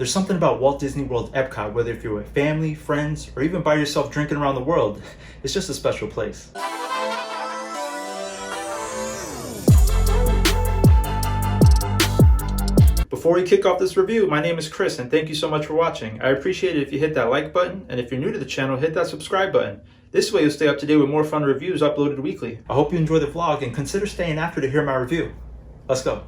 There's something about Walt Disney World Epcot, whether if you're with family, friends, or even by yourself drinking around the world, it's just a special place. Before we kick off this review, my name is Chris and thank you so much for watching. I appreciate it if you hit that like button, and if you're new to the channel, hit that subscribe button. This way you'll stay up to date with more fun reviews uploaded weekly. I hope you enjoy the vlog and consider staying after to hear my review. Let's go.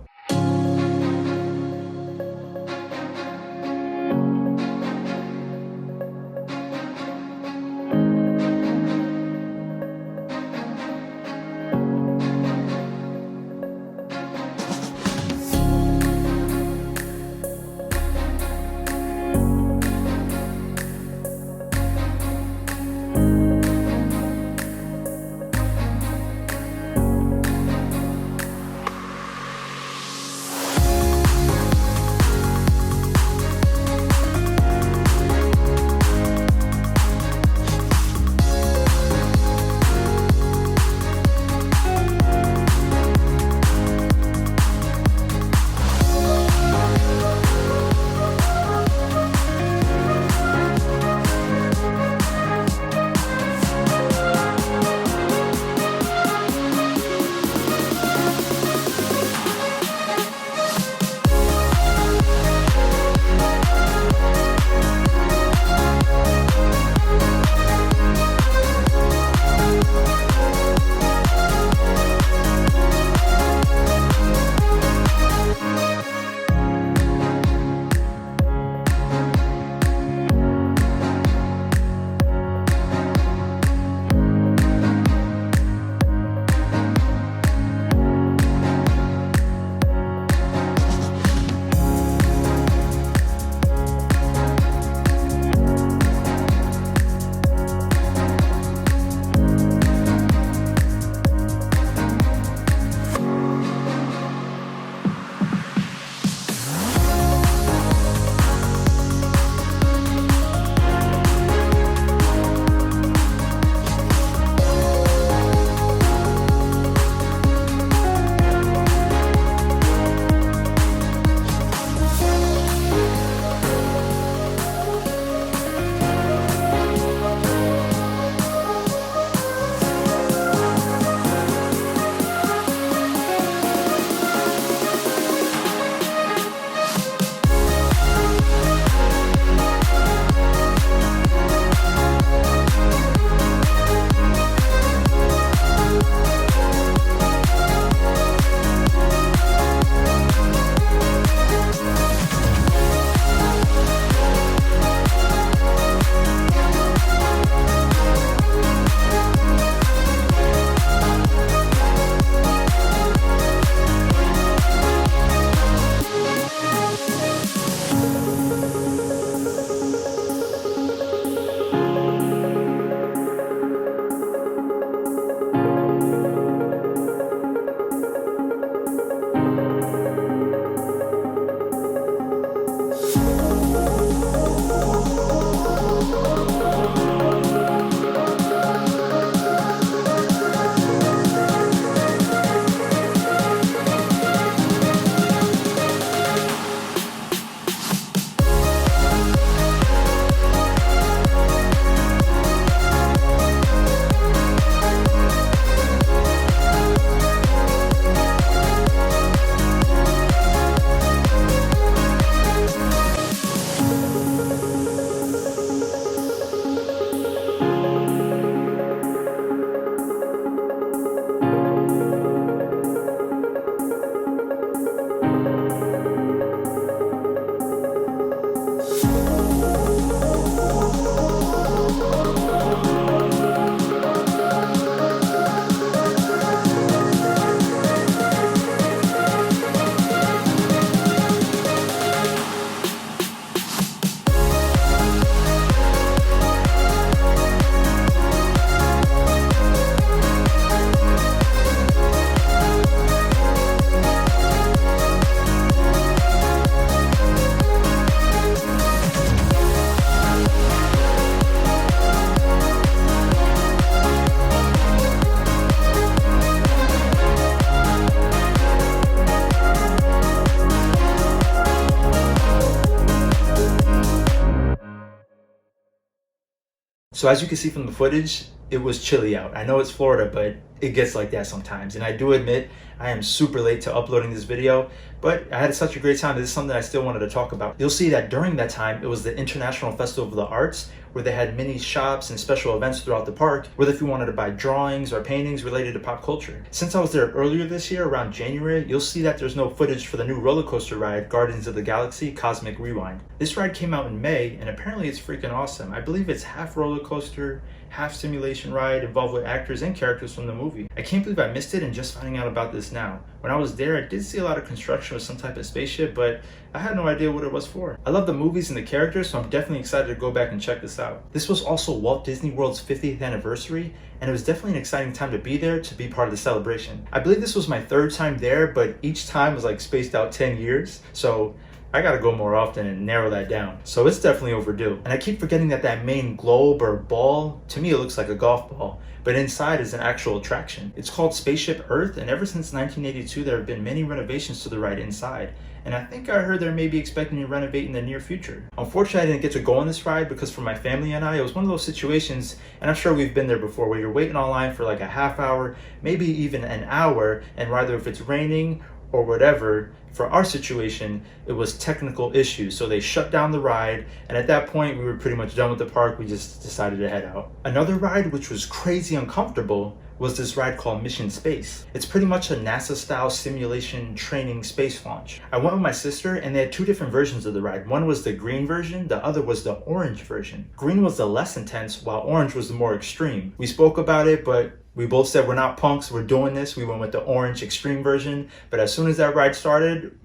So as you can see from the footage, it was chilly out. I know it's Florida, but it gets like that sometimes. And I do admit, I am super late to uploading this video, but I had such a great time. This is something I still wanted to talk about. You'll see that during that time, it was the International Festival of the Arts, where they had many shops and special events throughout the park, whether if you wanted to buy drawings or paintings related to pop culture. Since I was there earlier this year, around January, you'll see that there's no footage for the new roller coaster ride, Guardians of the Galaxy Cosmic Rewind. This ride came out in May, and apparently it's freaking awesome. I believe it's half roller coaster, half simulation ride, involved with actors and characters from the movie. I can't believe I missed it and just finding out about this now. When I was there, I did see a lot of construction with some type of spaceship, but I had no idea what it was for. I love the movies and the characters, so I'm definitely excited to go back and check this out. This was also Walt Disney World's 50th anniversary, and it was definitely an exciting time to be there, to be part of the celebration. I believe this was my third time there, but each time was like spaced out 10 years, so I gotta go more often and narrow that down. So it's definitely overdue. And I keep forgetting that main globe or ball, to me it looks like a golf ball, but inside is an actual attraction. It's called Spaceship Earth, and ever since 1982 there have been many renovations to the ride inside. And I think I heard they may be expecting to renovate in the near future. Unfortunately, I didn't get to go on this ride because for my family and I, it was one of those situations, and I'm sure we've been there before, where you're waiting online for like a half hour, maybe even an hour, and rather if it's raining or whatever, for our situation, it was technical issues. So they shut down the ride, and at that point, we were pretty much done with the park. We just decided to head out. Another ride, which was crazy uncomfortable, was this ride called Mission Space. It's pretty much a NASA-style simulation training space launch. I went with my sister, and they had two different versions of the ride. One was the green version, the other was the orange version. Green was the less intense, while orange was the more extreme. We spoke about it, but we both said we're not punks, we're doing this. We went with the orange extreme version, but as soon as that ride started,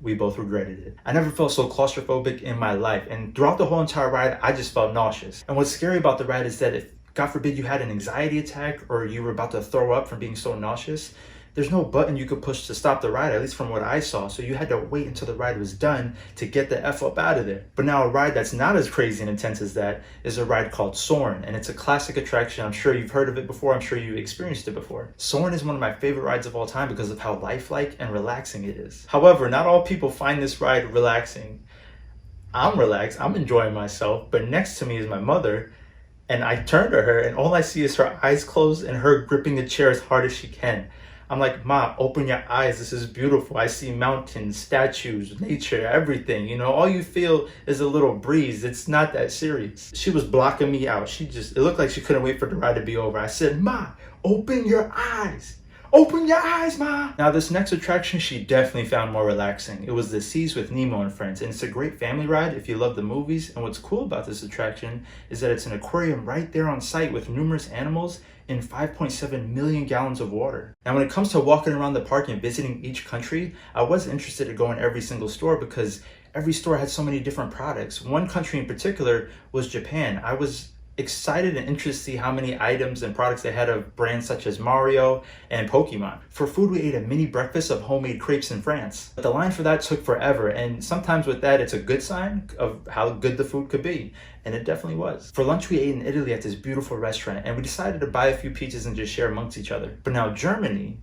we both regretted it. I never felt so claustrophobic in my life, and throughout the whole entire ride, I just felt nauseous. And what's scary about the ride is that if, God forbid, you had an anxiety attack or you were about to throw up from being so nauseous, there's no button you could push to stop the ride, at least from what I saw. So you had to wait until the ride was done to get the F up out of there. But now a ride that's not as crazy and intense as that is a ride called Soarin', and it's a classic attraction. I'm sure you've heard of it before. I'm sure you've experienced it before. Soarin' is one of my favorite rides of all time because of how lifelike and relaxing it is. However, not all people find this ride relaxing. I'm relaxed, I'm enjoying myself, but next to me is my mother, and I turn to her and all I see is her eyes closed and her gripping the chair as hard as she can. I'm like, Ma, open your eyes. This is beautiful. I see mountains, statues, nature, everything. You know, all you feel is a little breeze. It's not that serious. She was blocking me out. It looked like she couldn't wait for the ride to be over. I said, Ma, open your eyes. Open your eyes, Ma! Now this next attraction she definitely found more relaxing. It was the Seas with Nemo and Friends, and it's a great family ride if you love the movies. And what's cool about this attraction is that it's an aquarium right there on site with numerous animals in 5.7 million gallons of water. Now when it comes to walking around the park and visiting each country, I was interested to go in every single store because every store had so many different products. One country in particular was Japan. I was excited and interested to see how many items and products they had of brands such as Mario and Pokemon. For food, we ate a mini breakfast of homemade crepes in France. But the line for that took forever, and sometimes with that, it's a good sign of how good the food could be. And it definitely was. For lunch, we ate in Italy at this beautiful restaurant, and we decided to buy a few pizzas and just share amongst each other. But now Germany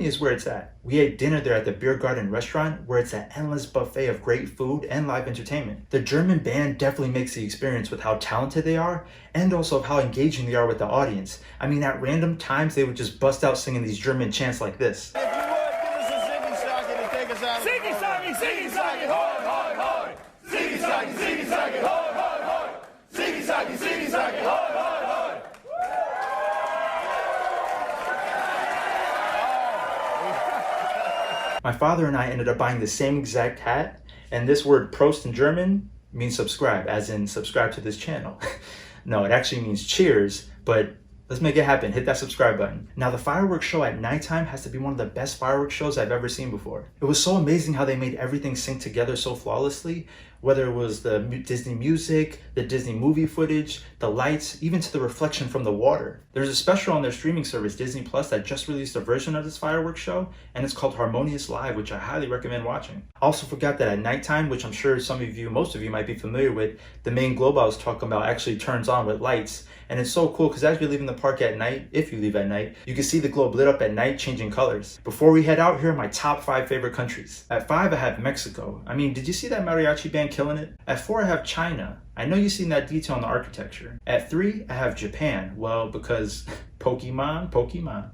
is where it's at. We ate dinner there at the Beer Garden restaurant, where it's an endless buffet of great food and live entertainment. The German band definitely makes the experience with how talented they are, and also of how engaging they are with the audience. I mean, at random times, they would just bust out singing these German chants like this. If you would, give us a ziggy-saggy to take us out. Ziggy-saggy, ziggy-saggy, hoi, hoi, hoi. Ziggy-saggy, ziggy-saggy, hoi, hoi, hoi. Ziggy-saggy, ziggy-saggy, hoi, hoi, hoi. My father and I ended up buying the same exact hat, and this word Prost in German means subscribe, as in subscribe to this channel. No, it actually means cheers, but let's make it happen. Hit that subscribe button. Now, the fireworks show at nighttime has to be one of the best fireworks shows I've ever seen before. It was so amazing how they made everything sync together so flawlessly, whether it was the Disney music, the Disney movie footage, the lights, even to the reflection from the water. There's a special on their streaming service, Disney Plus, that just released a version of this fireworks show, and it's called Harmonious Live, which I highly recommend watching. I also forgot that at nighttime, which I'm sure most of you might be familiar with, the main globe I was talking about actually turns on with lights. And it's so cool because as you're leaving the park at night, if you leave at night, you can see the globe lit up at night, changing colors. Before we head out, here are my top 5 favorite countries. At 5, I have Mexico. I mean, did you see that mariachi band Japan killing it. At 4, I have China. I know you've seen that detail in the architecture. At 3, I have Japan. Well, because Pokemon. Pokemon.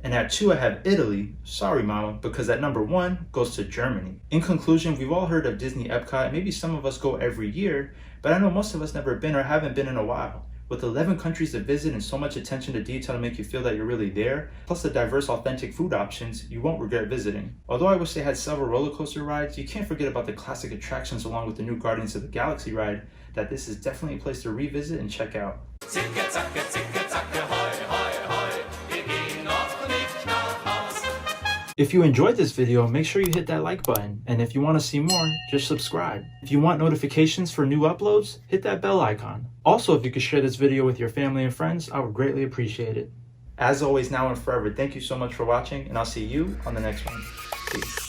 And at 2, I have Italy. Sorry, mama, because at number 1 goes to Germany. In conclusion, we've all heard of Disney Epcot. Maybe some of us go every year, but I know most of us never been or haven't been in a while. With 11 countries to visit and so much attention to detail to make you feel that you're really there, plus the diverse, authentic food options, you won't regret visiting. Although I wish they had several roller coaster rides, you can't forget about the classic attractions along with the new Guardians of the Galaxy ride, that this is definitely a place to revisit and check out. If you enjoyed this video, make sure you hit that like button, and if you want to see more, just subscribe. If you want notifications for new uploads, hit that bell icon. Also, if you could share this video with your family and friends, I would greatly appreciate it. As always, now and forever, thank you so much for watching, and I'll see you on the next one. Peace.